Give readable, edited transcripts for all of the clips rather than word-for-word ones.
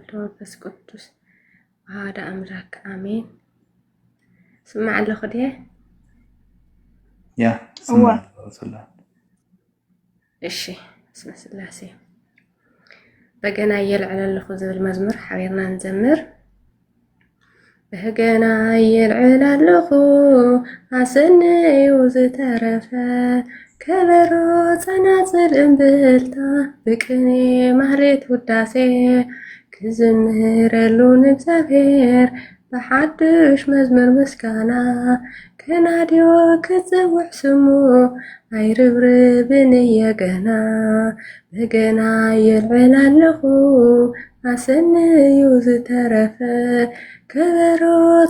ወልድ ወመንፈስ ቅዱስ አሐዱ አምላክ አሜን። ስማዕ ኣለኹ ድየ? ያ ስማዕ ኣለኹ። እሺ ስመ ስላሴ በገና የልዕል ኣለኹ ዝብል መዝሙር ሓቢርና ንዘምር። በገና የልዕል ኣለኹ ኣሰነዩ ዝተረፈ ከበሮ ጸናጽል እምብልታ ብቅኔ ማህሌት ውዳሴ ክዝምረሉ ንእግዚአብሔር በሓድሽ መዝሙር ምስጋና ከናድዮ ክጽውዕ ስሙ ኣይርብርብን እየ ገና በገና የልዕል ኣለኹ ኣሰነዩ ዝተረፈ ከበሮ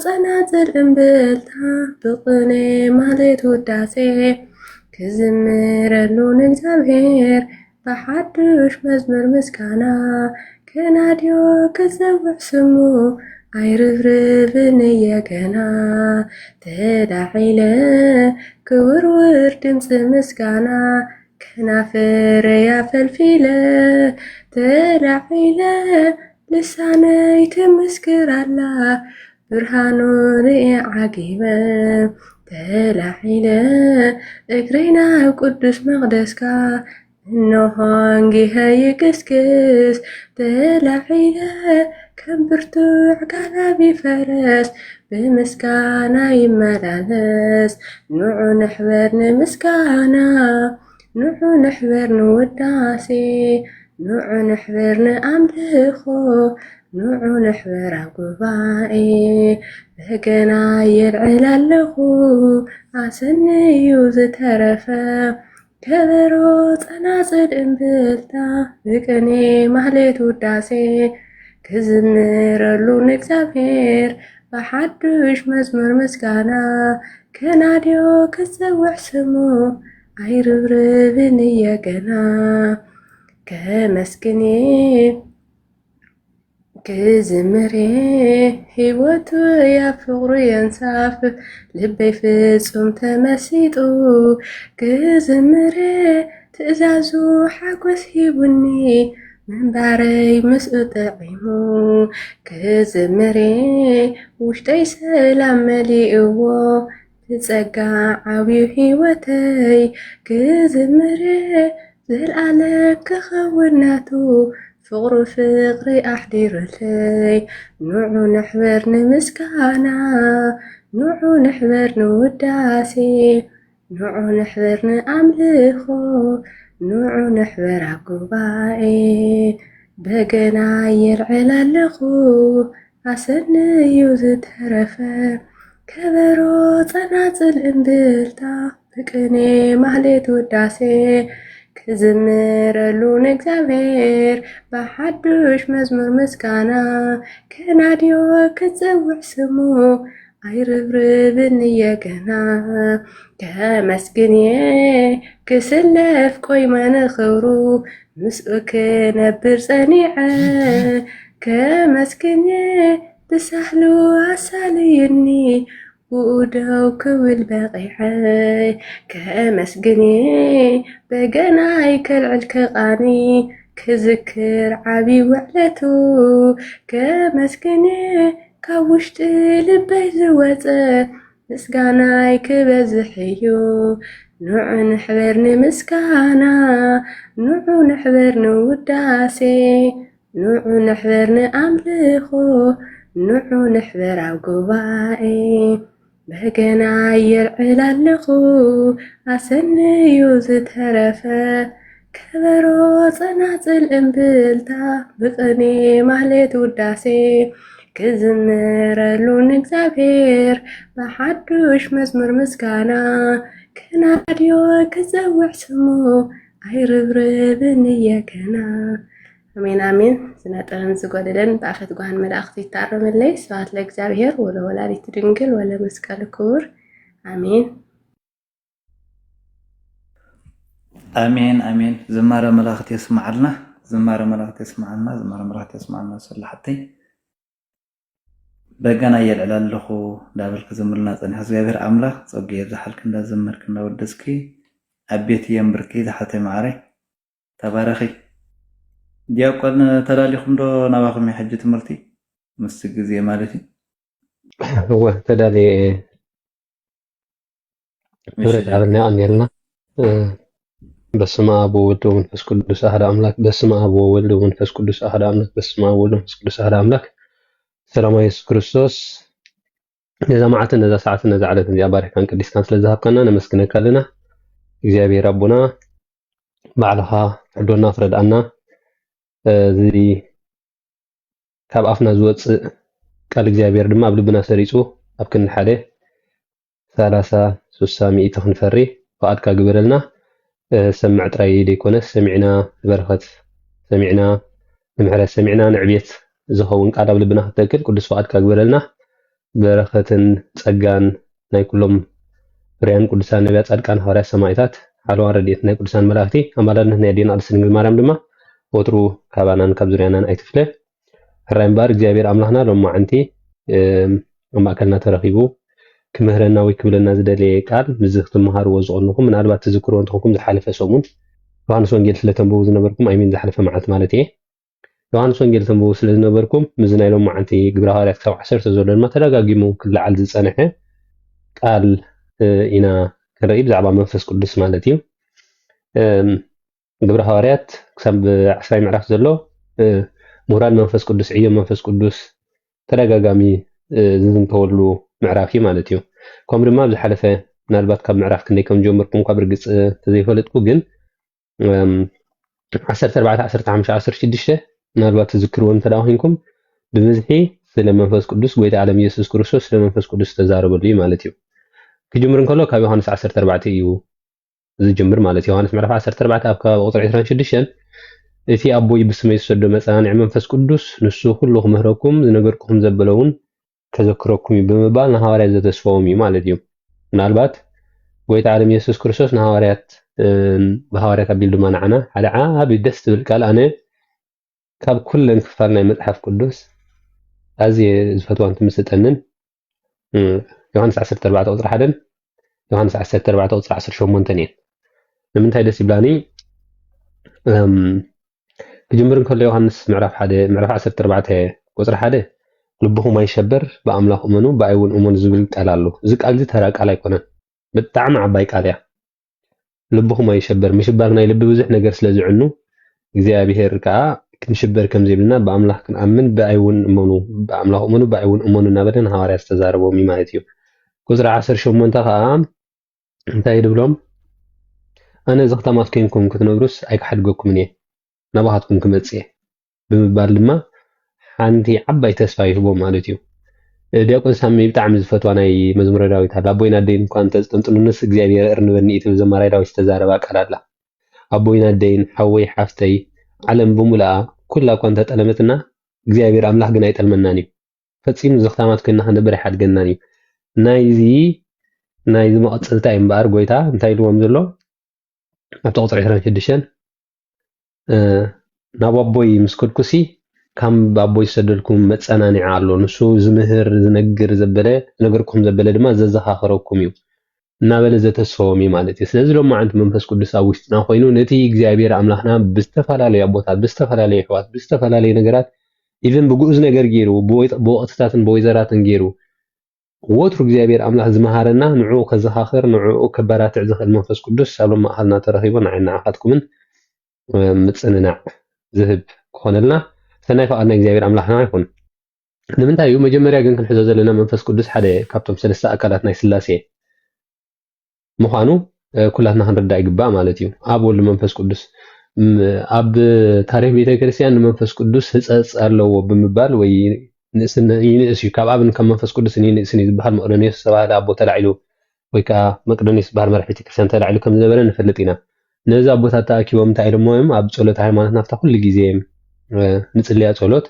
ጸናጽል እምብልታ ብቅኔ ማህሌት ውዳሴ ክዝምረሉ ንእግዚአብሔር በሓድሽ መዝሙር ምስጋና ከናድዮ ክጽውዕ ስሙ ኣይርብርብን እየ ገና ተዳዒለ ክውርውር ድምፂ ምስጋና ከናፍረያ ፈልፊለ ተዳዒለ ልሳነይ ትምስክር ኣላ ብርሃኑ ርእየ ዓጊበ ተላዒለ እግረይና ኣብ ቅዱስ መቕደስካ እነሆ እንጊኸ ይቅስቅስ ተላዒለ ከም ብርቱዕ ጋላቢ ፈረስ ብምስጋና ይመላለስ ንዑ ንሕበር ንምስጋና ንዑ ንሕበር ንውዳሴ ንዑ ንሕበር ንኣምልኾ ንዑ ንሕበር ኣብ ጉባኤ በገና የልዕል ኣለኹ ኣሰነዩ ዝተረፈ ከበሮ ጸናጽል እምብልታ ብቅኔ ማህሌት ውዳሴ ክዝምረሉ ንእግዚአብሔር በሓድሽ መዝሙር ምስጋና ከናድዮ ክጽውዕ ስሙ ኣይርብርብን እየ ገና ከመስግኔ ክዝምሬ ሕይወቱ ያ ፍቕሩ የንሳፍፍ ልበይ ፍጹም ተመሲጡ ክዝምሬ ትእዛዙ ሓጐስ ሂቡኒ ምንባረይ ምስኡ ጥዒሙ ክዝምሬ ውሽጠይ ሰላም መሊእዎ ብጸጋ ዓብዩ ሕይወተይ ክዝምሬ ዘለኣለ ክኸውን ናቱ ፍቕሩ ፍቕሪ ኣሕዲሩለይ ንዑ ንሕበር ንምስጋና ንዑ ንሕበር ንውዳሴ ንዑ ንሕበር ንኣምልኾ ንዑ ንሕበር ኣብ ጉባኤ በገና የልዕል ኣለኹ ኣሰነዩ ዝተረፈ ከበሮ ጸናጽል እምብልታ ብቅኔ ማህሌት ውዳሴ ክዝምረሉ ንእግዚአብሔር በሓድሽ መዝሙር ምስጋና ከናድዮ ክጽውዕ ስሙ ኣይርብርብን እየ ገና ከመስግኔ ክስለፍ ቆይመ ንኽብሩ ምስኡ ክነብር ጸኒዐ ከመስግኔ ብሳህሉ ኣሳልይኒ ብኡደው ክብል በቂዐ ከመስግኔ በገናይ ከልዕል ክቓኒ ክዝክር ዓብይ ውዕለቱ ከመስግኔ ካብ ውሽጢ ልበይ ዝወፀ ምስጋናይ ክበዝሕ እዩ ንዑ ንሕበር ንምስጋና ንዑ ንሕበር ንውዳሴ ንዑ ንሕበር ንኣምልኾ ንዑ ንሕበር ኣብ ጉባኤ በገና የልዕል ኣለኹ ኣሰነዩ ዝተረፈ ከበሮ ጸናጽል እምብልታ ብቅኔ ማህሌት ውዳሴ ክዝምረሉ ንእግዚአብሔር በሓድሽ መዝሙር ምስጋና ከናድዮ ክጽውዕ ስሙ ኣይርብርብን እየ ገና አሜን አሜን። ዝነጠረን ዝጎደለን በአፈት ጓሃን መላእክት ይታረምልይ። ስብሐት ለእግዚአብሔር ወለወላዲቱ ድንግል ወለመስቀሉ ክቡር አሜን አሜን አሜን። ዝማረ መላእክት ይስማዓልና፣ ዝማረ መላእክት ይስማዓልና፣ ዝማረ መላእክት ይስማዓልና። ሰላሕተይ በገና የልዕል ኣለኹ ዳብልክ ዝምልና ጸኒሕ እግዚአብሔር አምላክ ጸጋየ ዝሓልክ እንዳዘመርክ እንዳወደስኪ ዓቤት የምብርኪ ዝሓተይ ማዕረይ ተባረኺ። ዲያቆን ተዳሊኹም ዶ ናባኹም የሕጂ ትምህርቲ ምስ ግዜ ማለት እዩ هو تدالي ህብረት አብና ነርና በስመ አብ ወወልድ ወመንፈስ ቅዱስ አሐድ አምላክ በስመ አብ ወወልድ ወመንፈስ ቅዱስ አሐድ አምላክ በስመ አብ ወወልድ ወመንፈስ ቅዱስ አሐድ አምላክ ሰላም ኢየሱስ ክርስቶስ ነዛ መዓልት ነዛ ሰዓት ነዛ ዓለት እዚኣ ባሪካን ቅድስታን ስለዝሃብከና ነመስግነካ ኣለና እግዚአብሔር አቡና ባዕልኻ ሕዶና ፍረድኣና እዚ ካብ ኣፍና ዝወፅእ ቃል እግዚአብሔር ድማ ኣብ ልብና ሰሪፁ ኣብ ክንዲ ሓደ 30 60 ሚእቲ ክንፈሪ ፈቃድካ ግበረልና ሰምዕ ጥራይ ደይኮነስ ሰሚዕና በረኸት ሰሚዕና ንምሕረት ሰሚዕና ንዕብየት ዝኸውን ቃል ኣብ ልብና ክትተክል ቅዱስ ፈቃድካ ግበረልና በረኸትን ጸጋን ናይ ኩሎም ፍርያን ቅዱሳን ነቢያት ጻድቃን ሐዋርያት ሰማዕታት ሓልዋን ረድኤት ናይ ቅዱሳን መላእክቲ ኣማላድነት ናይ ኣዴና ቅድስት ድንግል ማርያም ድማ ወትሩ ካባናን ካብ ዙርያናን ኣይትፍለ ሕራይ እምበር እግዚአብሔር ኣምላኽና ሎም ማዓንቲ ኣብ ማእከልና ተረኺቡ ክምህረና ወይ ክብለና ዝደለየ ቃል ምዝ ክትመሃርዎ ዝቐንኹም ምናልባት ትዝክርዎ እንትኾንኩም ዝሓለፈ ሰሙን ዮሃንስ ወንጌል ስለተንብቡ ዝነበርኩም ኣይሚን ዝሓለፈ መዓልቲ ማለት እየ ዮሃንስ ወንጌል ተንብቡ ስለ ዝነበርኩም ምዝ ናይ ሎም ማዓንቲ ግብረ ሐዋርያት ክሳብ 10 ዘሎ ድማ ተደጋጊሙ ክለዓል ዝፀንሐ ቃል ኢና ክርኢ ብዛዕባ መንፈስ ቅዱስ ማለት እዩ ግብረ ሐዋርያት ክሳብ 10 ምዕራፍ ዘሎ ምሁራን መንፈስ ቅዱስ ዕዮ መንፈስ ቅዱስ ተደጋጋሚ ዝዝንተወሉ ምዕራፍ እዩ ማለት እዩ ከምኡ ድማ ብዝሓለፈ ምናልባት ካብ ምዕራፍ ክንደይ ከም ጀመርኩም እኳ ብርግፅ ተዘይፈለጥኩ ግን 14 15 16 ምናልባት ትዝክርዎ እንተዳ ኮይንኩም ብብዝሒ ስለ መንፈስ ቅዱስ ጎይታ ዓለም ኢየሱስ ክርስቶስ ስለ መንፈስ ቅዱስ ተዛረበሉ እዩ ማለት እዩ ክጅምር እንከሎ ካብ ዮሃንስ 14 እዩ ዝጅምር ማለት እዩ ዮሃንስ ምዕራፍ 14 ኣብ ከባቢ ቁጥሪ 26 እቲ ኣቦይ ብስመይ ዝሰዶ መጽናዕቲ መንፈስ ቅዱስ ንሱ ኩሉ ክምህረኩም ዝነገርኩኩም ዘበለውን ከዘክረኩም ብምባል ንሐዋርያት ዘተስፋዎም እዩ ማለት እዩ ምናልባት ጎይታ ዓለም ኢየሱስ ክርስቶስ ንሐዋርያት ብሐዋርያት ኣቢሉ ድማ ንዓና ሓደ ዓቢ ደስ ትብል ቃል ኣነ ካብ ኩለን ክፋል ናይ መጽሓፍ ቅዱስ ኣዝየ ዝፈትዋን ትምስጠንን ዮሃንስ 14 ቁጥሪ 1 ዮሃንስ 14 ቁጥሪ 18 እየን ንምንታይ ደስ ይብላኒ ክጅምር እንከሎ ዮሃንስ ምዕራፍ 14 ቁጥሪ 1 ልብኹም ኣይሸበር ብኣምላኽ እመኑ ብኣይ እውን እመኑ ዝብል ቃል ኣሎ እዚ ቃል እዚ ተራ ቃል ኣይኮነን ብጣዕሚ ዓባይ ቃል እያ ልብኹም ኣይሸበር ምሽባር ናይ ልቢ ብዙሕ ነገር ስለ ዝዕኑ እግዚኣብሔር ከዓ ክንሽበር ከም ዘይብልና ብኣምላኽ ክንኣምን ብኣይ እውን እመኑ ብኣምላኽ እመኑ ብኣይ እውን እመኑ እናበለ ንሐዋርያት ዝተዛረቦም እዩ ማለት እዩ ቁጥሪ 18 ከዓ እንታይ ድብሎም ኣነ እዚ ከተማት ኮይንኩም ክትነብሩስ ኣይክሓድገኩምን እየ ናባኻትኩም ክመጽእ እየ ብምባል ድማ ሓንቲ ዓባይ ተስፋ ይህቦም ማለት እዩ ዲያቆን ሳሚ ብጣዕሚ ዝፈትዋ ናይ መዝሙረ ዳዊት ኣላ ኣቦይና ደይን እኳ እንተዝጥምጥኑንስ እግዚኣብሔር እርንበኒ እቲ ዘማራይ ዳዊት ዝተዛረባ ቃል ኣላ ኣቦይና ደይን ሓወይ ሓፍተይ ዓለም ብምልኣ ኩላ እኳ እንተጠለመትና እግዚኣብሔር ኣምላኽ ግን ኣይጠልመናን እዩ ፈፂሙ ዝኽታማት ኮይንና ክንነብር ኣይሓድገናን እዩ ናይዚ መቐፅልታ እዩ እምበኣር ጎይታ እንታይ ኢልዎም ዘሎ ኣብቲ ቁፅሪ 26 ናብ ኣቦይ ምስ ከድኩሲ ከም ኣቦይ ዝሰደድኩም መፀናኒዓ ኣሎ ንሱ ዝምህር ዝነግር ዘበለ ዝነገርኩም ዘበለ ድማ ዘዘኻኽረኩም እዩ እናበለ ዘተስፈዎም እዩ ማለት እዩ ስለዚ ሎም መዓልቲ መንፈስ ቅዱስ ኣብ ውሽጥና ኮይኑ ነቲ እግዚኣብሔር ኣምላኽና ብዝተፈላለዩ ኣቦታት ብዝተፈላለዩ ኣሕዋት ብዝተፈላለዩ ነገራት ኢቨን ብግኡዝ ነገር ገይሩ ብወቕትታትን ብወይዘራትን ገይሩ ወትሩ እግዚኣብሔር ኣምላኽ ዝመሃረና ንዕኡ ከዘኻኽር ንዕኡ ከበራትዕ ዝኽእል መንፈስ ቅዱስ ኣብ ሎም ማእኸልና ተረኺቡ ንዓይና ዓኻትኩምን ምፅንናዕ ዝህብ ክኾነልና ሰናይ ፈቃድና እግዚኣብሔር ኣምላኽና ይኹን ንምንታይ እዩ መጀመርያ ግን ክንሕዞ ዘለና መንፈስ ቅዱስ ሓደ ካብቶም ሰለስተ ኣካላት ናይ ስላሴ ምዃኑ ኩላትና ክንርዳእ ይግባእ ማለት እዩ ኣብ ወልዲ መንፈስ ቅዱስ ኣብ ታሪክ ቤተክርስትያን ንመንፈስ ቅዱስ ህፀፅ ኣለዎ ብምባል ወይ ይንእስ እዩ ካብ ኣብን ካብ መንፈስ ቅዱስ ይንእስን እዩ ዝበሃል መቅዶኒዮስ ዝተባህለ ኣቦ ተላዒሉ ወይ ከዓ መቅዶኒዮስ ዝበሃል መራሒ ቤተክርስትያን ተላዒሉ ከም ዝነበረ ንፈልጥ ኢና ነዚ ኣቦታት ተኣኪቦም እንታይ ኢሎሞ እዮም ኣብ ጸሎት ሃይማኖት ናፍታ ኩሉ ግዜ ንጽልያ ጸሎት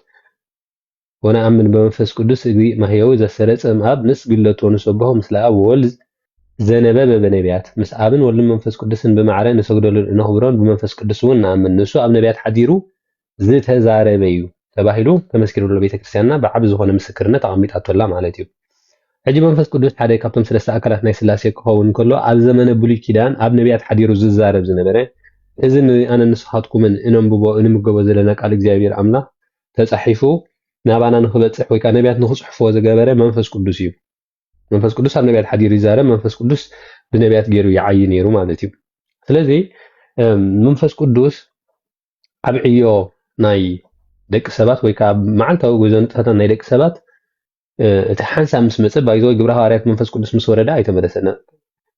ወነአምን በመንፈስ ቅዱስ ማህየው ዘሰረጸ ኣብ ምስ ግለቶ ንሰብሖ ምስለ ኣብ ወልድ ዘነበበ በነቢያት ምስ ኣብን ወልድ መንፈስ ቅዱስን በማዕረ ንሰግደሉ ነኽብሮን በመንፈስ ቅዱስ እውን ናምን ንሱ ኣብ ነቢያት ሓዲሩ ዝተዛረበ እዩ ተባሂሉ ተመስኪሩሉ ቤተክርስትያንና ብዓብ ዝኾነ ምስክርነት ኣቐሚጣቶላ ማለት እዩ ሕጂ መንፈስ ቅዱስ ሓደ ካብቶም ሰለስተ ኣካላት ናይ ስላሴ ክኸውን ከሎ ኣብ ዘመነ ብሉይ ኪዳን ኣብ ነቢያት ሓዲሩ ዝዛረብ ዝነበረ እዝን ኣነ ንስኻትኩምን እነንብቦ እንምገቦ ዘለና ቃል እግዚአብሔር ኣምላኽ ተጻሒፉ ናባና ንኽበጽሕ ወይ ከዓ ነቢያት ንኽጽሕፍዎ ዝገበረ መንፈስ ቅዱስ እዩ። መንፈስ ቅዱስ ኣብ ነቢያት ሓዲሩ ይዛረብ፣ መንፈስ ቅዱስ ብነቢያት ገይሩ ይዓይ ነይሩ ማለት እዩ። ስለዚ መንፈስ ቅዱስ ኣብ ዕዮ ናይ ደቂ ሰባት ወይ ከዓ መዓልታዊ ጉዞ ንጥፈታት ናይ ደቂ ሰባት እቲ ሓንሳብ ምስ መፀ ባይዞ ግብረ ሐዋርያት መንፈስ ቅዱስ ምስ ወረደ ኣይተመለሰን።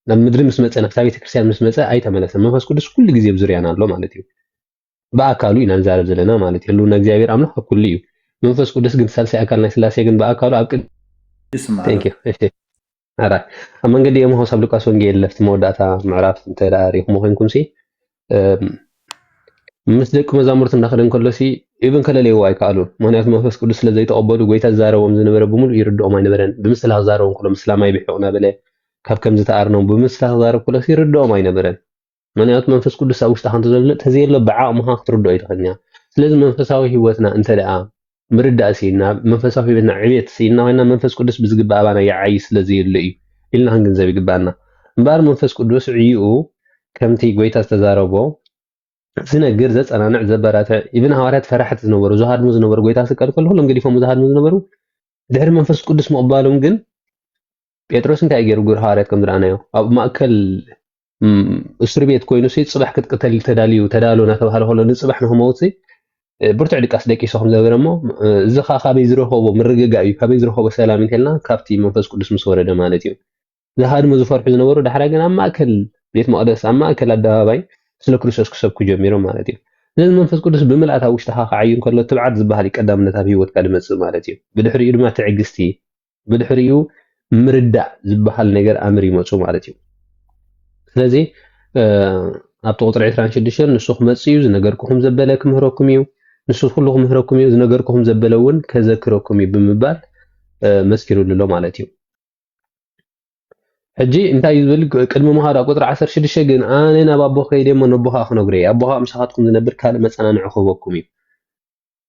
ናብ ምድሪ ምስ መፀ ናብታ ቤተክርስትያን ምስ መፀ ኣይተመለሰን። መንፈስ ቅዱስ ኩሉ ግዜ ብዙርያና ኣሎ ማለት እዩ። በአካሉ ኢና ንዛረብ ዘለና ማለት እዩ። ህልውና እግዚአብሔር ኣምላኽ ኣብ ኩሉ እዩ። መንፈስ ቅዱስ ግን ሳልሳይ ኣካል ናይ ስላሴ ግን በአካሉ ኣብ ቅድ ኣብ መንገዲ የምሃውስ ኣብ ሉቃስ ወንጌል ለፍቲ መወዳእታ ምዕራፍ እንተዳሪኹም ኮይንኩም ምስ ደቂ መዛሙርት እንዳኸደ እንከሎሲ ኢብን ከለለይዎ ኣይከኣሉን። ምክንያቱ መንፈስ ቅዱስ ስለ ዘይተቐበሉ ጎይታ ዝዛረቦም ዝነበረ ብምሉእ ይርድኦም ኣይነበረን። ብምስላህ ዝዛረቦም ከሎ ምስላማይ ብሕቁና በለ ካብ ከም ዝተኣርኖም ብምስላህ ዝዛረብ ከሎሲ ይርድኦም ኣይነበረን። ምክንያቱ መንፈስ ቅዱስ ኣብ ውሽጣ እንተዘሎ ተዘየሎ ብዓቕምኻ ክትርድኦ ይትኽእልኛ። ስለዚ መንፈሳዊ ሂወትና እንተደኣ ምርዳእ ሲኢልና መንፈሳዊ ሂወትና ዕብየት ሲኢልና ኮይና መንፈስ ቅዱስ ብዝግባእ ኣባና ይዓይ ስለዘየሉ እዩ ኢልና ክንግንዘብ ይግባአና። እምበር መንፈስ ቅዱስ ዕይኡ ከምቲ ጎይታ ዝተዛረቦ ዝነግር ዘፀናንዕ ዘበራትዕ ኢብን ሐዋርያት ፈራሕቲ ዝነበሩ ዝሃድሙ ዝነበሩ ጎይታ ስቀል ከሎ ሁሎም ገዲፎም ዝሃድሙ ዝነበሩ ድሕሪ መንፈስ ቅዱስ ምቕባሎም ግን ጴጥሮስ እንታይ ገይሩ ግብረ ሐዋርያት ከም ዝረኣናዮ ኣብ ማእከል እስር ቤት ኮይኑ ፅባሕ ክትቅተል ተዳልዩ እናተባሃለ ከሎ ንፅባሕ ንክመውፅእ ብርቱዕ ድቃስ ደቂሶ ከም ዝነበረ እሞ እዚ ከዓ ካበይ ዝረኸቦ ምርግጋእ እዩ ካበይ ዝረኸቦ ሰላም እንተልና ካብቲ መንፈስ ቅዱስ ምስ ወረደ ማለት እዩ። ዝሃድሙ ዝፈርሑ ዝነበሩ ዳሕራ ግን ኣብ ማእከል ቤት መቅደስ ኣብ ማእከል ኣደባባይ ስለ ክርስቶስ ክሰብኩ ጀሚሮም ማለት እዩ። ስለዚ መንፈስ ቅዱስ ብምልኣት ኣብ ውሽጥኻ ክዓዩ እንከሎ ትብዓት ዝበሃል ቀዳምነት ኣብ ሂወትካ ድመፅእ ማለት እዩ። ብድሕሪኡ ድማ ትዕግስቲ ብድሕሪኡ ምርዳእ ዝበሃል ነገር ኣምር ይመፁ ማለት እዩ። ስለዚ ኣብቲ ቁፅሪ 26 ንሱ ክመፅእ እዩ ዝነገርኩኹም ዘበለ ክምህረኩም እዩ ንሱ ኩሉ ክምህረኩም እዩ ዝነገርኩኹም ዘበለ እውን ከዘክረኩም እዩ ብምባል መስኪሩሉ ኣሎ ማለት እዩ። ሕጂ እንታይ ዝብል ቅድሚ ምኻድ ኣብ ቁጥሪ 16 ግን ኣነ ናብ ኣቦ ከይደ እሞ ነቦኻ ክነግሮ እየ ኣቦኻ ምሳኻትኩም ዝነብር ካልእ መፀናንዒ ክህበኩም እዩ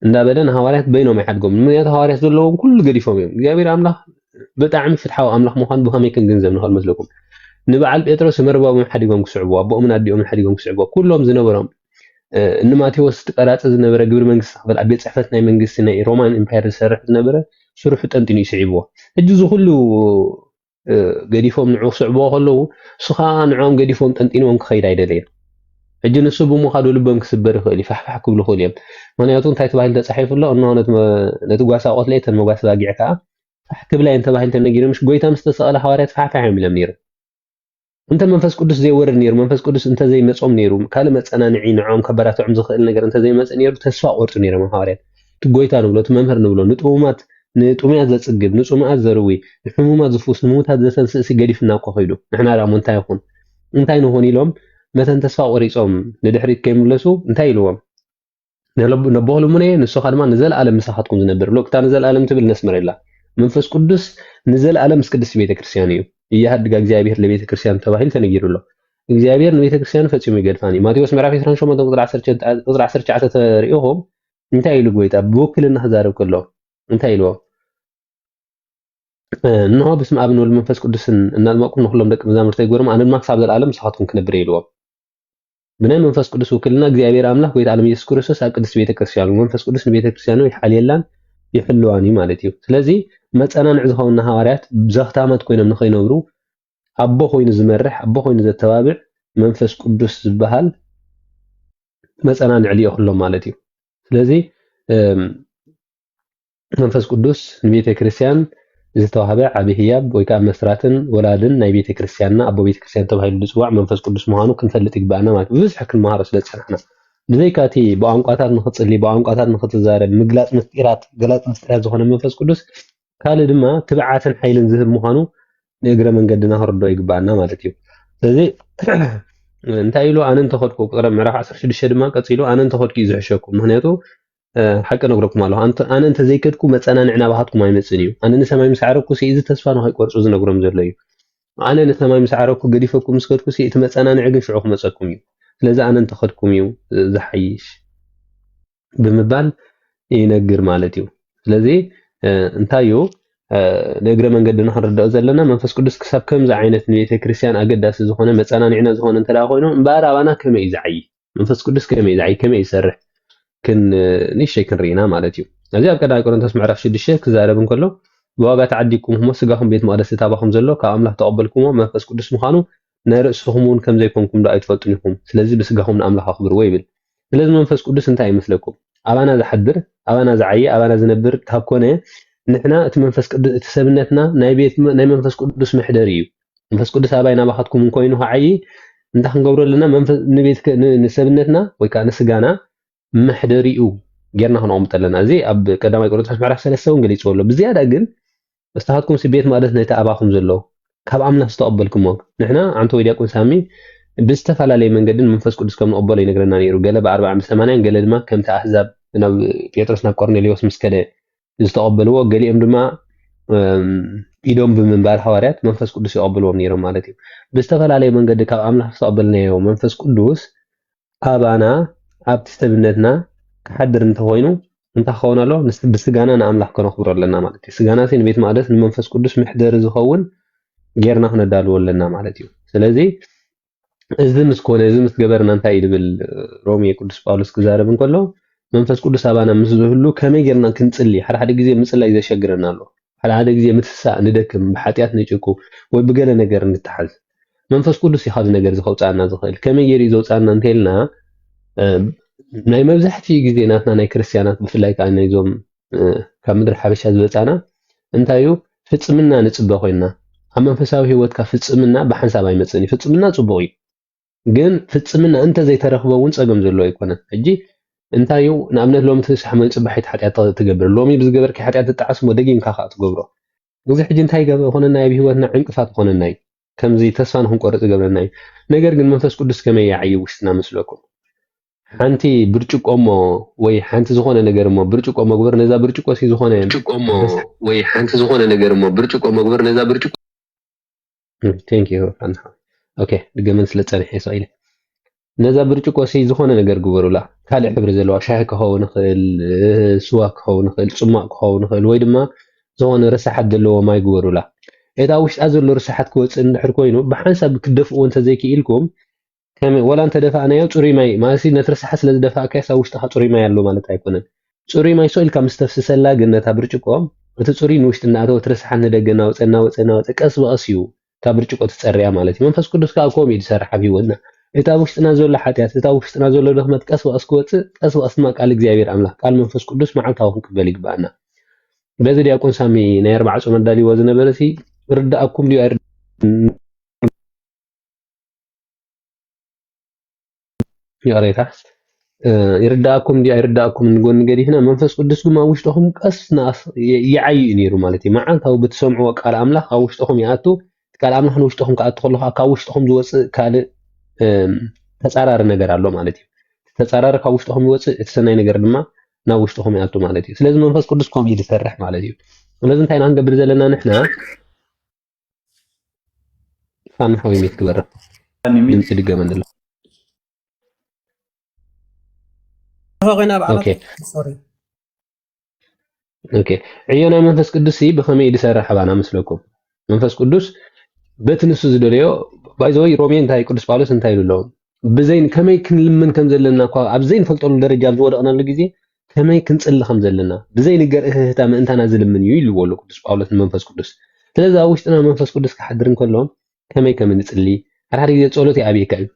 እንዳበለ ንሃዋርያት በይኖም ኣይሓድጎም። ምክንያቱ ሃዋርያት ዘለዎም ኩሉ ገዲፎም እዮም። እግዚአብሔር ኣምላኽ ብጣዕሚ ፍትሓዊ ኣምላኽ ምዃኑ ብኸመይ ክንግንዘብ ንኽእል መስለኩም? ንበዓል ጴጥሮስ መርበቦም ሓዲጎም ክስዕብዎ ኣቦኦምን ኣዲኦምን ሓዲጎም ክስዕብዎ ኩሎም ዝነበሮም ንማቴዎስ ትቀራፂ ዝነበረ ግብሪ መንግስቲ ክፍል ኣብ ቤት ፅሕፈት ናይ መንግስቲ ናይ ሮማን ኢምፓየር ዝሰርሕ ዝነበረ ስሩሑ ጠንጢኑ ይስዒብዎ። ሕጂ እዚ ኩሉ ገዲፎም ንዑ ክስዕብዎ ከለዉ እሱ ከዓ ንዖም ገዲፎም ጠንጢንዎም ክኸይድ ኣይደለየን። ሕጂ ንሱ ብምዃዱ ልቦም ክስበር ይኽእል እዩ ፋሕፋሕ ክብሉ ይኽእሉ እዮም። ምክንያቱ እንታይ ተባሂሉ ተፃሒፉ ኣሎ እንሆ ነቲ ጓሳ ቆትለ ተን መጓስ ባጊዕ ከዓ ፋሕ ክብላየን ተባሂሉ ተነጊሩ ምሽ ጎይታ ምስ ተሰቐለ ሃዋርያት ፋሕፋሕ እዮም ኢሎም ነይሮም። እንተ መንፈስ ቅዱስ ዘይወርድ ነይሩ መንፈስ ቅዱስ እንተዘይመፆም ነይሩ ካልእ መፀናንዒ ንዖም ከበራትዖም ዝኽእል ነገር እንተዘይመፀ ነይሩ ተስፋ ቆርጡ ነይሮም ሃዋርያት። እቲ ጎይታ ንብሎ እቲ መምህር ንብሎ ንጡሙያት ዘፅግብ ንፁሙኣት ዘርዊ ንሕሙማት ዝፍውስ ንምዉታት ዘተንስእሲ ገዲፍና እኮ ኸይዱ ንሕና ዳሞ እንታይ ይኹን እንታይ ንኾን ኢሎም መተን ተስፋ ቆሪፆም ንድሕሪት ከይምለሱ እንታይ ኢልዎም ነቦህሉ ሙነ ንስኻ ድማ ንዘለኣለም ምሳኻትኩም ዝነብር ሎክታ ንዘለኣለም ትብል ነስምረላ መንፈስ ቅዱስ ንዘለኣለም ምስ ቅድስቲ ቤተክርስትያን እዩ እያሃድጋ እግዚአብሔር ለቤተ ክርስቲያን ተባሂሉ ተነጊሩ ኣሎ። እግዚአብሔር ንቤተ ክርስቲያን ፈፂሙ ይገድፋኒ ማቴዎስ ምዕራፍ 28 ቁጥሪ 19 ተሪኢኹም እንታይ ኢሉ ጎይታ ብውክልና ክዛረብ ከሎ እንታይ ኢልዎ? እንሆ በስመ አብ ወወልድ መንፈስ ቅዱስን እናጥመቅኩም ንኩሎም ደቂ መዛሙርተይ ጎርም ኣነ ድማ ክሳብ ዘለኣለም ንስኻትኩም ክነብር ኢልዎም። ብናይ መንፈስ ቅዱስ ውክልና እግዚአብሔር ኣምላኽ ጎይታ ዓለም ኢየሱስ ክርስቶስ ኣብ ቅድስቲ ቤተ ክርስቲያን መንፈስ ቅዱስ ንቤተ ክርስቲያኑ ይሓልየላን ይሕልዋን እዩ ማለት እዩ። ስለዚ መፀናንዕ ዝኸውና ሃዋርያት ብዘኽታማት ኮይኖም ንኸይነብሩ ኣቦ ኮይኑ ዝመርሕ ኣቦ ኮይኑ ዘተባብዕ መንፈስ ቅዱስ ዝበሃል መፀናንዕ ልኢኹሎም ማለት እዩ። ስለዚ መንፈስ ቅዱስ ንቤተ ክርስቲያን ዝተዋህበ ዓብይ ህያብ ወይ ከዓ መስራትን ወላድን ናይ ቤተ ክርስቲያንና ኣቦ ቤተ ክርስቲያን ተባሂሉ ዝፅዋዕ መንፈስ ቅዱስ ምዃኑ ክንፈልጥ ይግባአና ማለት እዩ። ብዙሕ ክንመሃሮ ስለ ዝፀናሕና ብዘይካቲ ብቋንቋታት ንኽፅሊ ብቋንቋታት ንኽትዛረብ ምግላፅ ምስጢራት ገላፅ ምስጢራት ዝኾነ መንፈስ ቅዱስ ካልእ ድማ ትብዓትን ሓይልን ዝህብ ምዃኑ ንእግረ መንገድና ክንርድኦ ይግባአና ማለት እዩ። ስለዚ እንታይ ኢሉ ኣነ እንተኸድኩ ቁጥሪ ምዕራፍ 16 ድማ ቀፂሉ ኣነ እንተኸድኩ እዩ ዝሕሸኩም ምክንያቱ ሓቂ ነግረኩም ኣለኹ ኣነ እንተዘይከድኩ መፀናንዕ ናባኻትኩም ኣይመፅን እዩ። ኣነ ንሰማይ ምስ ዓረግኩ እዚ ተስፋ ንኸይቆርፁ ዝነግሮም ዘሎ እዩ። ኣነ ንሰማይ ምስ ዓረግኩ ገዲፈኩም ምስ ከድኩ እቲ መፀናንዒ ግን ሽዑ ክመፀኩም እዩ። ስለዚ ኣነ እንተኸድኩም እዩ ዝሓይሽ ብምባል ይነግር ማለት እዩ። ስለዚ እንታይ እዩ ንእግረ መንገድና ክንርድኦ ዘለና መንፈስ ቅዱስ ክሳብ ከምዚ ዓይነት ንቤተ ክርስቲያን ኣገዳሲ ዝኾነ መፀናንዒና ዝኾነ እንተደኣ ኮይኑ እምበር ኣባና ከመይ እዩ ዝዓይ መንፈስ ቅዱስ ከመይ ዛይ ከመይ ይሰርሕ ንእሽተይ ክንርኢና ማለት እዩ እዚ ኣብ ቀዳማይ ቆሮንቶስ ምዕራፍ 6 ክዛረብ እንከሎ ብዋጋ ተዓዲግኩም ህሞ ስጋኹም ቤት መቅደስ ተባኹም ዘሎ ካብ ኣምላኽ ተቐበልኩሞ መንፈስ ቅዱስ ምዃኑ ናይ ርእስኹም እውን ከም ዘይኮንኩም ዶ ኣይትፈልጡን ኢኹም ስለዚ ብስጋኹም ንኣምላኽ ኣኽብርዎ ይብል ስለዚ መንፈስ ቅዱስ እንታይ ይመስለኩም ኣባና ዝሓድር ኣባና ዝዓየ ኣባና ዝነብር ካብ ኮነ ንሕና እቲ መንፈስ ቅዱስ እቲ ሰብነትና ናይ መንፈስ ቅዱስ መሕደሪ እዩ መንፈስ ቅዱስ ኣባይ ናባኻትኩም ኮይኑ ዓይ እንታይ ክንገብሮ ኣለና ንሰብነትና ወይ ከዓ ንስጋና መሕደሪኡ ጌርና ክንቕምጥ ኣለና እዚ ኣብ ቀዳማይ ቆሮንቶስ ምዕራፍ 3 እውን ገሊፅዎ ኣሎ ብዝያዳ ግን መስተኻትኩም ቤት መቅደስ ናይቲ ኣባኹም ዘሎ ካብ ኣምላኽ ዝተቐበልኩሞ ንሕና ዓንተ ወይ ዲያቆን ሳሚ ብዝተፈላለየ መንገድን መንፈስ ቅዱስ ከም ንቕበሎ ይነግረና ነይሩ ገለ ብ40-80 ገለ ድማ ከምቲ ኣሕዛብ ናብ ጴጥሮስ ናብ ቆርኔሌዎስ ምስ ከደ ዝተቐበልዎ ገሊኦም ድማ ኢዶም ብምንባር ሐዋርያት መንፈስ ቅዱስ ይቐበልዎም ነይሮም ማለት እዩ ብዝተፈላለየ መንገዲ ካብ ኣምላኽ ዝተቐበልናዮ መንፈስ ቅዱስ ኣባና ኣብቲ ሰብነትና ክሓድር እንተኮይኑ እንታይ ክኸውን ኣሎ ብስጋና ንኣምላኽ ከነኽብሮ ኣለና ማለት እዩ ስጋና ንቤት መቅደስ ንመንፈስ ቅዱስ ምሕደሪ ዝኸውን ጌርና ክነዳልዎ ኣለና ማለት እዩ ስለዚ እዚ ምስ ኮነ እዚ ምስ ገበርና እንታይ ይብል ሮሜ ቅዱስ ጳውሎስ ክዛረብ እንከሎ መንፈስ ቅዱስ ኣባና ምስ ዝህሉ ከመይ ጌርና ክንጽሊ ሓደ ግዜ ምጽላይ ዘሸግረና ኣሎ ሓደ ግዜ ምትሳእ ንደክም ብሓጢያት ንጭቁ ወይ ብገለ ነገር ንተሓዝ መንፈስ ቅዱስ ይኻዝ ነገር ዝኸውፃና ዝኽእል ከመይ ጌሪ ዘውፃና እንተልና ናይ መብዛሕትኡ ግዜ ናትና ናይ ክርስቲያናት ብፍላይ ከዓ ናይዞም ካብ ምድሪ ሓበሻ ዝበፃና እንታይ እዩ ፍጽምና ንጽበ ኮይና ኣብ መንፈሳዊ ህይወትካ ፍጽምና ብሓንሳብ ኣይመፅን ፍጽምና ጽቡቕ እዩ ግን ፍጽምና እንተ ዘይተረኽቦ እውን ፀገም ዘለዎ ኣይኮነን ሕጂ እንታይ እዩ ንኣብነት ሎሚ ትስራሕ መንጽባሕት ሓጢያት ትገብር ሎሚ ብዝገበርክ ሓጢያት ትጣዓስሞ ደጊምካ ከዓ ትገብሮ እዚ ሕጂ እንታይ ኮነና ኣብ ህይወትና ዕንቅፋት ኮነና እዩ ከምዚ ተስፋ ንክንቆርፅ ይገብረና እዩ ነገር ግን መንፈስ ቅዱስ ከመይ ያዕይ ውሽጥና መስለኩም ሓንቲ ብርጭቆሞ ወይ ሓንቲ ዝኾነ ነገር ሞ ብርጭቆ መግበር ነዛ ብርጭቆ ሲ ዝኾነ ብርጭቆሞ ወይ ሓንቲ ዝኾነ ነገር ሞ ብርጭቆ መግበር ነዛ ብርጭቆ ቴንክ ዩ ኦኬ ድገመን ስለፀንሐ ይሰኢለ ነዛ ብርጭቆ ሲ ዝኾነ ነገር ግበሩላ ካልእ ሕብሪ ዘለዋ ሻሂ ክኸውን ይኽእል ስዋ ክኸውን ይኽእል ጽማቕ ክኸውን ይኽእል ወይ ድማ ዝኾነ ርሳሓት ዘለዎ ማይ ግበሩላ እታ ውሽጣ ዘሎ ርሳሓት ክወፅእ እንድሕር ኮይኑ ብሓንሳብ ክደፍእዎ እንተዘይክኢልኩም ወላ እንተደፋእናዮ ፅሩይ ማይ ማለት ነቲ ርሳሓት ስለ ዝደፋእካ ሳብ ውሽጥኻ ፅሩይ ማይ ኣሎ ማለት ኣይኮነን ፅሩይ ማይ ሰኢልካ ምስ ተፍስሰላ ግን ነታ ብርጭቆ እቲ ፅሩይ ንውሽጢ እናኣተወ እቲ ርሳሓት ንደገ እናወፀ ቀስ በቐስ እዩ እታ ብርጭቆ ትፀርያ ማለት እዩ መንፈስ ቅዱስ ከዓ ከምኡ እዩ ዝሰርሕ ኣብ ሂወትና እታ ውሽጥና ዘሎ ሓጢያት እታ ውሽጥና ዘሎ ድኽመት ቀስ በቐስ ክወፅእ ቀስ በቐስ ድማ ቃል እግዚኣብሔር ኣምላኽ ቃል መንፈስ ቅዱስ መዓልታዊ ክንቅበል ይግባአና በዚ ዲያቆን ሳሚ ናይ 4 ጾም ኣዳልይዎ ዝነበረ ሲ ርዳእኩም ድዩ يقريتها يرداكم دي يرداكم نقول نقريهنا منفس قدس ما وشتهم قصنا يعي نيرو مالتي معانك أو بتسمعوا قال أملاك أو وشتهم يأتوا قال أملاك وشتهم كأدخلوا كا وشتهم جوس كال تسعرار نجار الله مالتي تسعرار كا وشتهم جوس تسنى نجار لما نا وشتهم يأتوا مالتي لازم منفس قدس كم يتفرح مالتي ولازم تاين عن قبل زلنا نحنا فان حوي ميت كبر نمسي دقة من الله اوكي عيونا منفس قدس بخمي يسرح بانا مسلكم منفس قدس بتنسو زدليو بايزوي رومين تاي قدس باولوس انتاي لهم بزين كمي كنلمن كم زلنا اب زين فلطول درجه زودقنا لغزي كمي كنصل خم زلنا بزين غير اهتا من انتنا زلمن يلولو قدس باولوس منفس قدس ስለዚህ ውሽጥና መንፈስ ቅዱስ ከሐድርን ከሎም ከመይ ከም ንጽልይ ሓደ ግዜ ጸሎት ይኣብይካ እዩ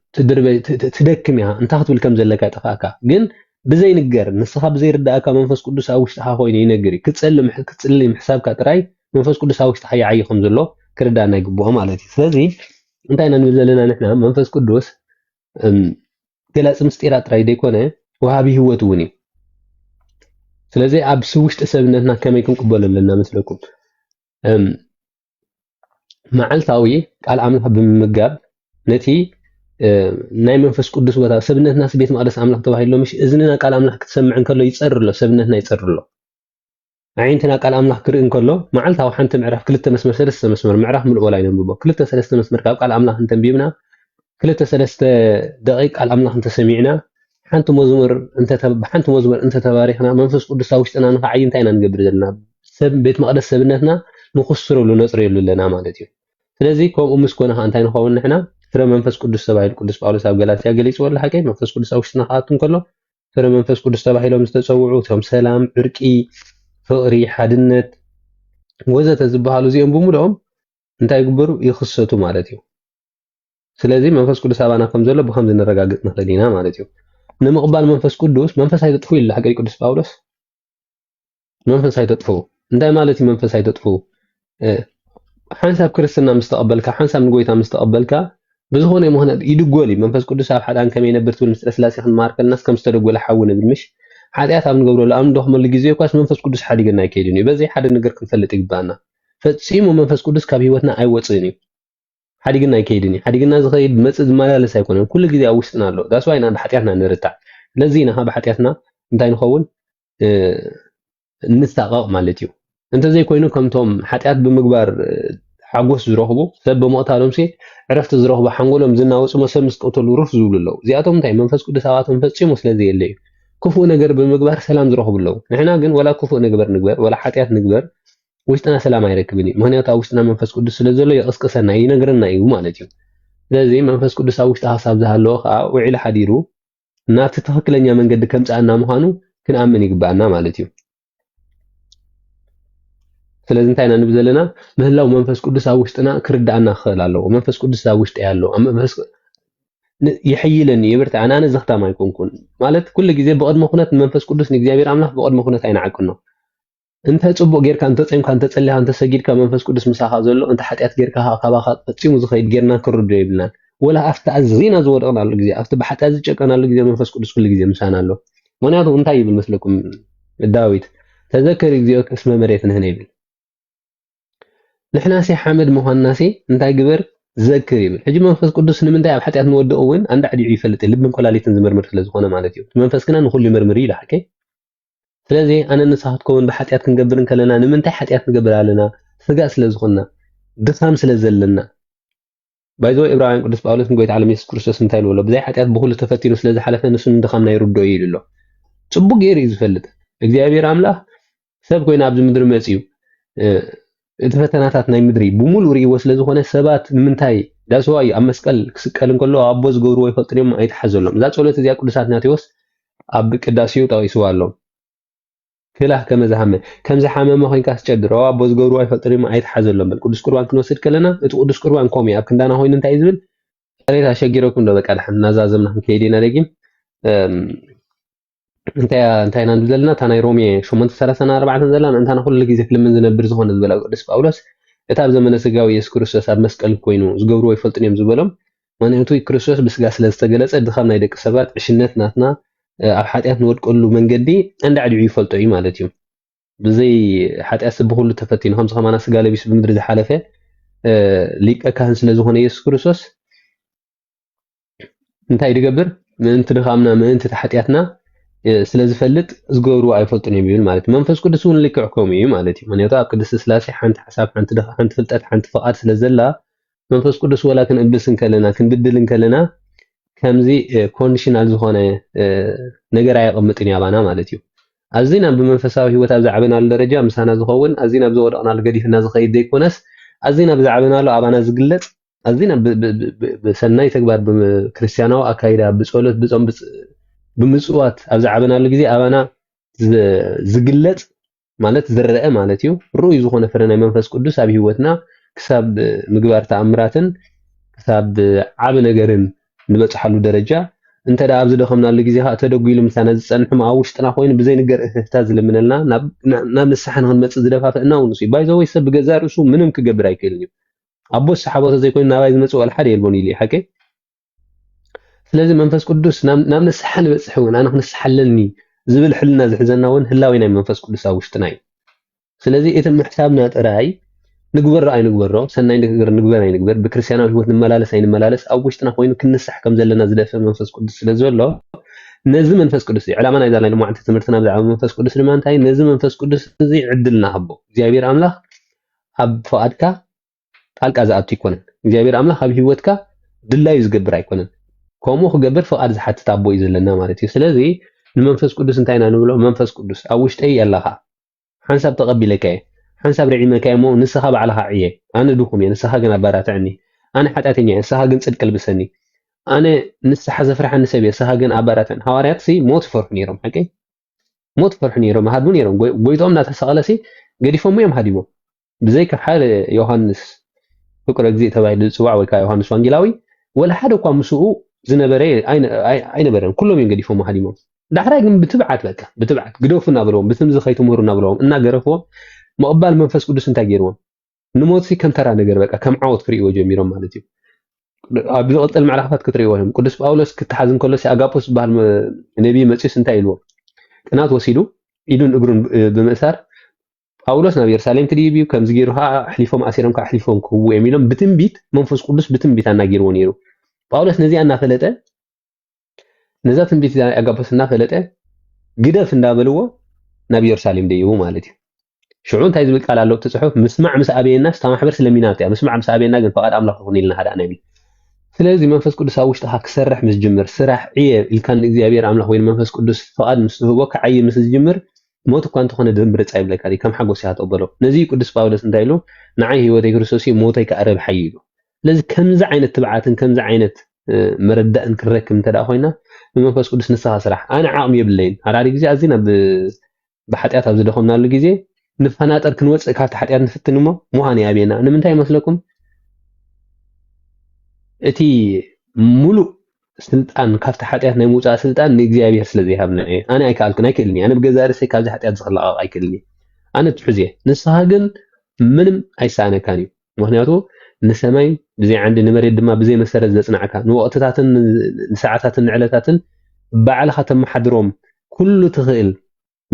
ትደክም ያ እንታይ ክትብል ከም ዘለካ ጠፋካ ግን ብዘይ ንገር ንስኻ ብዘይ ርዳእካ መንፈስ ቅዱስ ኣብ ውሽጥኻ ኮይኑ ይነግር ክትጽልይ ምሕሳብካ ጥራይ መንፈስ ቅዱስ ኣብ ውሽጥኻ ይዓይ ከም ዘሎ ክርዳእና ይግብኦ ማለት እዩ ስለዚ እንታይ ኢና ንብል ዘለና ንሕና መንፈስ ቅዱስ ገላፂ ምስጢራት ጥራይ ደይኮነ ወሃቢ ህይወት እውን እዩ ስለዚ ኣብ ውሽጢ ሰብነትና ከመይ ክንቅበሎ ኣለና መስለኩም መዓልታዊ ቃል ኣምላኽ ብምምጋብ ነቲ ናይ መንፈስ ቅዱስ ቦታ ሰብነትና ቤት መቅደስ ኣምላኽ ተባሂሎ ምሽ እዝንና ቃል ኣምላኽ ክትሰምዕ እንከሎ ይጸርሎ ሰብነትና ይጸርሎ ዓይንትና ቃል ኣምላኽ ክርኢ እንከሎ መዓልታዊ ሓንቲ ምዕራፍ 2 መስመር 3 መስመር ምዕራፍ ምልኦ ላይ ነንብቦ 2-3 መስመር ካብ ቃል ኣምላኽ እንተንቢብና 2-3 ደቂቅ ቃል ኣምላኽ እንተሰሚዕና ሓንቲ መዝሙር እንተተባሪኽና መንፈስ ቅዱስ ኣብ ውሽጥና ንኸዓይ እንታይ ኢና ንገብር ዘለና ሰብ ቤት መቅደስ ሰብነትና ንኹስረሉ ነጽርየሉ ኣለና ማለት እዩ ስለዚ ከምኡ ምስ ኮነ እንታይ ንኸውን ንሕና ፍረ መንፈስ ቅዱስ ተባሂሉ ቅዱስ ጳውሎስ ኣብ ገላትያ ገሊጹ ወላ ሓቀይ መንፈስ ቅዱስ ኣብ ውሽጥና ከኣቱ ከሎ ፍረ መንፈስ ቅዱስ ተባሂሎም ዝተፀውዑ እቶም ሰላም፣ ዕርቂ፣ ፍቕሪ፣ ሓድነት ወዘተ ዝበሃሉ እዚኦም ብምልኦም እንታይ ይግበሩ ይኽሰቱ ማለት እዩ። ስለዚ መንፈስ ቅዱስ ኣባና ከም ዘሎ ብከምዚ ንረጋግፅ ንኽእል ኢና ማለት እዩ። ንምቕባል መንፈስ ቅዱስ መንፈስ ኣይተጥፉ ኢሉ ሓቀይ ቅዱስ ጳውሎስ መንፈስ ኣይተጥፉ እንታይ ማለት እዩ? መንፈስ ኣይተጥፉ ሓንሳብ ክርስትና ምስ ተቐበልካ ሓንሳብ ንጎይታ ምስ ተቐበልካ ብዝኾነ ምክንያት ይድጎል እዩ። መንፈስ ቅዱስ ኣብ ሓዳን ከመይ ነብር ትብል ምስለ ስላሴ ክንመሃር ከለናስ ከም ዝተደጎለ ሓዊ ንብል ምሽ ሓጢኣት ኣብ ንገብረሉ ኣብ ንደኽመሉ ግዜ እኳስ መንፈስ ቅዱስ ሓዲገና ኣይከይድን እዩ። በዚ ሓደ ነገር ክንፈልጥ ይግባአና። ፈፂሙ መንፈስ ቅዱስ ካብ ሂወትና ኣይወፅእን እዩ። ሓዲግና ኣይከይድን እዩ። ሓዲግና ዝኸይድ መፅእ ዝመላለስ ኣይኮነን። ኩሉ ግዜ ኣብ ውሽጥና ኣሎ። ዳስ ዋይ ኢና ብሓጢኣትና ንርታዕ። ስለዚ ኢና ብሓጢኣትና እንታይ ንኸውን ንሳቐቕ ማለት እዩ። እንተዘይኮይኑ ከምቶም ሓጢኣት ብምግባር ሓጎስ ዝረኽቡ ሰብ ብምቕታሎም ዕረፍቲ ዝረኽቡ ሓንጎሎም ዝናወፁ መሰብ ምስ ቀተሉ ሩፍ ዝብሉ ኣለዉ። እዚኣቶም እንታይ መንፈስ ቅዱስ ኣባቶም ፈፂሙ ስለዘየለ እዩ። ክፉእ ነገር ብምግባር ሰላም ዝረኽቡ ኣለዉ። ንሕና ግን ወላ ክፉእ ነገር ንግበር ወላ ሓጢኣት ንግበር ውሽጥና ሰላም ኣይረክብን እዩ። ምክንያቱ ኣብ ውሽጥና መንፈስ ቅዱስ ስለዘሎ የቕስቅሰና ይነግረና እዩ ማለት እዩ። ስለዚ መንፈስ ቅዱስ ኣብ ውሽጢ ሓሳብ ዝሃለዎ ከዓ ውዒሉ ሓዲሩ ናብቲ ትክክለኛ መንገዲ ከምፃኣና ምዃኑ ክንኣምን ይግባአና ማለት እዩ። ስለዚ እንታይ ኢና ንብል ዘለና ምህላው መንፈስ ቅዱስ ኣብ ውሽጥና ክርዳእና ክኽእል ኣለዎ። መንፈስ ቅዱስ ኣብ ውሽጢ ኣሎ ይሕይለኒ ይብርታ ኣነ ዘኽታም ኣይኮንኩን ማለት ኩሉ ግዜ ብቅድመ ኩነት መንፈስ ቅዱስ ንእግዚአብሔር ኣምላኽ ብቅድመ ኩነት ኣይነዓቅኖ እንተ ፅቡቅ ጌርካ እንተ ፀምካ እንተ ፀሊኻ እንተ ሰጊድካ መንፈስ ቅዱስ ምሳኻ ዘሎ እንተ ሓጢኣት ጌርካ ካባኻ ፈፂሙ ዝኸይድ ጌርና ክርዶ ይብልናን ወላ ኣብቲ ኣዝና ዝወደቕናሉ ግዜ ኣብቲ ብሓጢኣት ዝጨቀናሉ ግዜ መንፈስ ቅዱስ ኩሉ ግዜ ምሳና ኣሎ። ምክንያቱ እንታይ ይብል መስለኩም ዳዊት ተዘከር እግዚኦ እስመ መሬት ንሕነ ይብል ንሕናሴ ሓመድ ምዃንናሴ እንታይ ግበር ዘክር ይብል። ሕጂ መንፈስ ቅዱስ ንምንታይ ኣብ ሓጢኣት ንወድቕ እውን አንዳዕዲዑ ይፈልጥ ልብን ኮላሊትን ዝምርምር ስለ ዝኾነ ማለት እዩ። መንፈስ ግና ንኹሉ ይምርምር ኢሉ ሓቀይ። ስለዚ ኣነ ንስኻትኩምን ብሓጢኣት ክንገብርን ከለና ንምንታይ ሓጢኣት ንገብር ኣለና? ስጋ ስለ ዝኾንና ድኻም ስለ ዘለና ባይዞ ዕብራውያን ቅዱስ ጳውሎስ ንጎይታ ዓለም ኢየሱስ ክርስቶስ እንታይ ኢሉ ኣሎ? ብዘይ ሓጢኣት ብኩሉ ተፈቲኑ ስለ ዝሓለፈ ንሱ ንድኻምና ይርድኦ ኢሉ ኣሎ። ፅቡቅ ጌሩ እዩ ዝፈልጥ እግዚኣብሔር ኣምላኽ ሰብ ኮይኑ ኣብዚ ምድሪ መፅዩ እቲ ፈተናታት ናይ ምድሪ ብሙሉእ ርእይዎ ስለ ዝኾነ ሰባት ንምንታይ ዳስዋ እዩ ኣብ መስቀል ክስቀል እንከሎ ኣቦ ዝገብርዎ ይፈልጡን እዮም ኣይተሓዘሎም። እዛ ጸሎት እዚኣ ቅዱስ አትናቴዎስ ኣብ ቅዳሴኡ ጠቂስዋ ኣሎ። ክላህ ከምዚ ሓመመ ኮይንካ ስጨድሮ ኣቦ ዝገብርዎ ኣይፈልጡን እዮም ኣይተሓዘሎም በል። ቅዱስ ቁርባን ክንወስድ ከለና እቲ ቅዱስ ቁርባን ከምኡ ኣብ ክንዳና ኮይኑ እንታይ ዝብል ጥሬት ኣሸጊረኩም ዶ በቃ ድሓን እናዛዘምና ክንከይድ ኢና ደጊም እንታይ ኢና ንብል ዘለና እታ ናይ ሮሜ 8:34 ዘለና እንታና ኩሉ ግዜ ክልምን ዝነብር ዝኾነ ዝበላ ቅዱስ ጳውሎስ እቲ ኣብ ዘመነ ስጋዊ ኢየሱስ ክርስቶስ ኣብ መስቀል ኮይኑ ዝገብርዎ ይፈልጡን እዮም ዝበሎም ምክንያቱ ክርስቶስ ብስጋ ስለ ዝተገለፀ ድኻም ናይ ደቂ ሰባት ዕሽነት ናትና ኣብ ሓጢኣት ንወድቀሉ መንገዲ እንዳዕድዑ ይፈልጦ እዩ ማለት እዩ። ብዘይ ሓጢኣት ብኩሉ ተፈቲኑ ከምዚ ከማና ስጋ ለቢሱ ብምድሪ ዝሓለፈ ሊቀ ካህን ስለ ዝኾነ ኢየሱስ ክርስቶስ እንታይ ይገብር ምእንቲ ድኻምና ምእንቲ ሓጢኣትና ስለዝፈልጥ ዝገብርዎ ኣይፈልጡን እዮም ይብል ማለት እዩ። መንፈስ ቅዱስ እውን ልክዕ ከምኡ እዩ ማለት እዩ። ምክንያቱ ኣብ ቅድስቲ ስላሴ ሓንቲ ሓሳብ ሓንቲ ፍልጠት ሓንቲ ፍቓድ ስለ ዘላ መንፈስ ቅዱስ ወላ ክንእብስን ከለና ክንብድልን ከለና ከምዚ ኮንዲሽናል ዝኾነ ነገር ኣየቐምጥን ያባና ማለት እዩ። ኣዝና ብመንፈሳዊ ሂወት ኣብ ዝዓበናሉ ደረጃ ምሳና ዝኸውን ኣዝና ብዝወደቕናሉ ገዲፍና ዝኸይድ ዘይኮነስ ኣዝና ብዝዓበናሉ ኣባና ዝግለፅ ኣዝና ብሰናይ ተግባር ብክርስቲያናዊ ኣካይዳ ብፀሎት ብፆም ብምጽዋት ኣብ ዝዓበናሉ ግዜ ኣባና ዝግለፅ ማለት ዝረአ ማለት እዩ። ርኡይ ዝኾነ ፍረ ናይ መንፈስ ቅዱስ ኣብ ሂወትና ክሳብ ምግባር ተኣምራትን ክሳብ ዓብ ነገርን ንበፅሓሉ ደረጃ እንተዳ ኣብ ዝደኸምናሉ ግዜ ከዓ ተደጒሉ ምሳና ዝፀንሑ ኣብ ውሽጥና ኮይኑ ብዘይ ነገር እህታት ዝልምነልና ናብ ንስሓ ንክንመፅእ ዝደፋፍአና እውን እዩ። ባይዘወይ ሰብ ብገዛ ርእሱ ምንም ክገብር ኣይክእልን እዩ። ኣቦስ ሰሓቦቶ ዘይኮይኑ ናባይ ዝመፅእ ወላ ሓደ የልቦን ኢሉ ሓቀይ። ስለዚ መንፈስ ቅዱስ ናብ ንስሓ ንበፅሕ እውን ኣነ ክንስሓለኒ ዝብል ሕልና ዝሕዘና እውን ህላዊ ናይ መንፈስ ቅዱስ ኣብ ውሽጥና እዩ። ስለዚ እቲ ምሕሳብና ጥራይ ንግበሮ ኣይንግበሮ ሰናይ ነገር ንግበር ኣይንግበር ብክርስቲያናዊ ሂወት ንመላለስ ኣይንመላለስ ኣብ ውሽጥና ኮይኑ ክንስሕ ከም ዘለና ዝደፍእ መንፈስ ቅዱስ ስለ ዘሎ ነዚ መንፈስ ቅዱስ ዕላማ ናይ ዛላይ ልሙዓንቲ ትምህርትና ብዛዕባ መንፈስ ቅዱስ ድማ እንታይ ነዚ መንፈስ ቅዱስ እዚ ዕድልና ሃቦ እግዚኣብሔር ኣምላኽ ኣብ ፍቓድካ ጣልቃ ዝኣቱ ይኮነን። እግዚኣብሔር ኣምላኽ ኣብ ሂወትካ ድላዩ ዝገብር ኣይኮነን። ከምኡ ክገብር ፍቓድ ዝሓትት ኣቦ እዩ ዘለና ማለት እዩ። ስለዚ ንመንፈስ ቅዱስ እንታይ ኢና ንብሎ? መንፈስ ቅዱስ ኣብ ውሽጠይ ኣለኻ ሓንሳብ ተቐቢለካ እየ ሓንሳብ ርዒመካ እሞ ንስኻ ባዕልኻ ዕየ ኣነ ድኹም እየ ንስኻ ግን ኣባራትዕኒ أنا ሓጢአተኛ እየ ንስኻ ግን ጽድቂ ልብሰኒ ኣነ ንስሓ ዘፍርሐኒ ሰብ እየ ንስኻ ግን ኣባራተን ሃዋርያት ሞት ይፈርሑ ነይሮም ሓቂ ሞት ይፈርሑ ነይሮም ሃድሙ ነይሮም ጎይቶም እናተሰቐለ ገዲፎም እዮም ሃዲሞም ብዘይ ካብ ሓደ ዮሃንስ ፍቁረ እግዚእ ተባሂሉ ዝፅዋዕ ወይ ከዓ ዮሃንስ ወንጌላዊ ወላ ሓደ እኳ ምስኡ ዝነበረ ኣይነበረን ኩሎም እዮም ገዲፎም ሃዲሞም ዳሕራይ ግን ብትብዓት በቃ ብትብዓት ግደፉ እናበለዎም ብትምዚ ከይትምህሩ እናበለዎም እናገረፍዎም ምቕባል መንፈስ ቅዱስ እንታይ ገይርዎም ንሞት ከም ተራ ነገር በቃ ከም ዓወት ክርእይዎ ጀሚሮም ማለት እዩ ኣብ ዝቕፅል መዕላኽታት ክትርእይዎ እዮም ቅዱስ ጳውሎስ ክትሓዝ እንከሎ ኣጋፖስ ዝበሃል ነቢይ መፂኡስ እንታይ ኢልዎ ቅናት ወሲዱ ኢዱን እግሩን ብምእሳር ጳውሎስ ናብ ኢየሩሳሌም ክድይብ እዩ ከምዚ ገይሩ ኣሕሊፎም ኣሲሮም ካብ ኣሕሊፎም ክህቡ እዮም ኢሎም ብትንቢት መንፈስ ቅዱስ ብትንቢት ኣናጊርዎ ነይሩ ጳውሎስ ነዚኣ እናፈለጠ ነዛ ትንቢት ኣጋፖስ እናፈለጠ ግደፍ እንዳበልዎ ናብ ኢየሩሳሌም ደይቡ ማለት እዩ ሽዑ እንታይ ዝብል ቃል ኣሎ ትጽሑፍ ምስማዕ ምስ ኣበየና ዝተማሕበር ስለሚናት እያ ምስማዕ ምስ ኣበየና ግን ፈቃድ ኣምላኽ ይኹን ኢልና ሃዳእና ይብል ስለዚ መንፈስ ቅዱስ ኣብ ውሽጥኻ ክሰርሕ ምስ ጅምር ስራሕ ዕየ ኢልካ ንእግዚኣብሔር ኣምላኽ ወይ መንፈስ ቅዱስ ፈቃድ ምስ ትህቦ ክዓይ ምስ ዝጅምር ሞት እኳ እንተኾነ ድምርፃ ይብለካ ከም ሓጎስ ኢኻ ተቀበሎ ነዚ ቅዱስ ጳውሎስ እንታይ ኢሉ ንዓይ ህይወተይ ክርስቶስ ሞተይ ከኣረብ ሓይ ኢሉ ስለዚ ከምዚ ዓይነት ትብዓትን ከምዚ ዓይነት መረዳእን ክንረክብ እንተደኣ ኮይና ብመንፈስ ቅዱስ ንስኻ ስራሕ ኣነ ዓቕሚ የብለይን ሓዳሪ ግዜ ኣዝና ብሓጢኣት ኣብ ዝደኸምናሉ ግዜ ንፈናጠር ክንወፅእ ካብቲ ሓጢኣት ንፍትን እሞ ምዃን ይኣብየና ንምንታይ ይመስለኩም እቲ ሙሉእ ስልጣን ካብቲ ሓጢኣት ናይ ምውፃእ ስልጣን ንእግዚኣብሔር ስለ ዘይሃብና እየ ኣነ ኣይከኣልኩን ኣይክእልኒ ኣነ ብገዛ ርእሰይ ካብዚ ሓጢኣት ዝኽላቐቕ ኣይክእልኒ ኣነ ትሕዝ እየ ንስኻ ግን ምንም ኣይሰኣነካን እዩ ምክንያቱ ንሰማይ ብዘይ ዓንዲ ንመሬት ድማ ብዘይ መሰረት ዘፅናዕካ ንወቅትታትን ንሰዓታትን ንዕለታትን ባዕልኻ ተመሓድሮም ኩሉ ትኽእል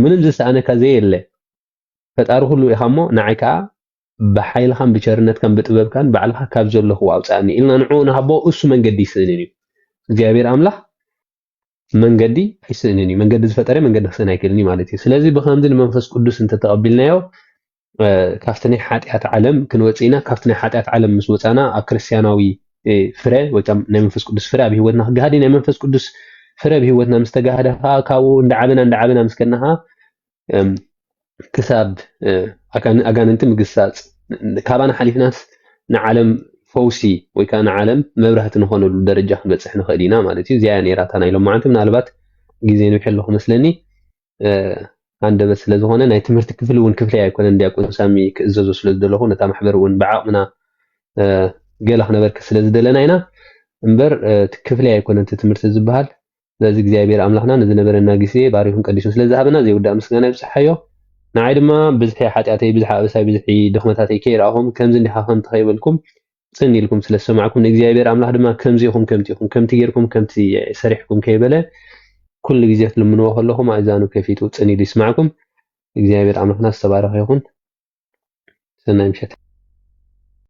ምንም ዝሰኣነካ ዘየለ ፈጣሪ ሁሉ ኢኻ እሞ ንዓይ ከዓ ብሓይልኻን ብቸርነትካን ብጥበብካን ባዕልኻ ካብ ዘለኹ ኣውፃእኒ ኢልና ንዕኡ ንሃቦ እሱ መንገዲ ይስእንን እዩ እግዚአብሔር ኣምላኽ መንገዲ ኣይስእንን እዩ መንገዲ ዝፈጠረ መንገዲ ክስእን ኣይክእልኒ ማለት እዩ ስለዚ ብከምዚ ንመንፈስ ቅዱስ እንተተቐቢልናዮ ካብቲ ናይ ሓጢኣት ዓለም ክንወፅእ ኢና ካብቲ ናይ ሓጢኣት ዓለም ምስ ወፃና ኣብ ክርስትያናዊ ፍረ ወይ ከዓ ናይ መንፈስ ቅዱስ ፍረ ኣብ ሂወትና ክገሃድ ናይ መንፈስ ቅዱስ ፍረ ብሂወትና ምስ ተጋሃደ ከዓ ካብኡ እንዳዓበና ምስ ከድና ክሳብ ኣጋንንቲ ምግሳፅ ካባና ሓሊፍናስ ንዓለም ፈውሲ ወይ ከዓ ንዓለም መብራህቲ ንኾነሉ ደረጃ ክንበፅሕ ንኽእል ኢና ማለት እዩ እዚኣ ነይራታ ናይ ሎም መዓልቲ ምናልባት ግዜ ንውሕ ኣለኹ መስለኒ አንደበት ስለዝኾነ ናይ ትምህርቲ ክፍል እውን ክፍሊ ኣይኮነን ዲያቆን ሳሚ ክእዘዞ ስለ ዝደለኹ ነታ ማሕበር እውን ብዓቕምና ገለ ክነበርክስ ስለ ዝደለና ኢና እምበር ክፍሊ ኣይኮነን እቲ ትምህርቲ ዝበሃል ስለዚ እግዚኣብሔር ኣምላኽና ንዝነበረና ግዜ ባሪኹን ቀዲሱን ስለ ዝሃበና ዘይውዳእ ምስጋና ይብፅሓዮ ንዓይ ድማ ብዝሒ ሓጢኣተይ ብዝሒ ኣበሳይ ብዝሒ ድኽመታተይ ከይረኣኹም ከምዚ እንዲኻ ከምቲ ከይበልኩም ፅን ኢልኩም ስለ ዝሰማዕኩም ንእግዚኣብሔር ኣምላኽ ድማ ከምዚ ኢኹም ከምቲ ኢኹም ከምቲ ጌርኩም ከምቲ ሰሪሕኩም ከይበለ ኩሉ ግዜ ትልምንዎ ከለኹም ኣእዛኑ ከፊቱ ፅን ኢሉ ይስማዕኩም እግዚአብሔር ኣምላኽና ዝተባረኸ ይኹን ሰናይ ምሸት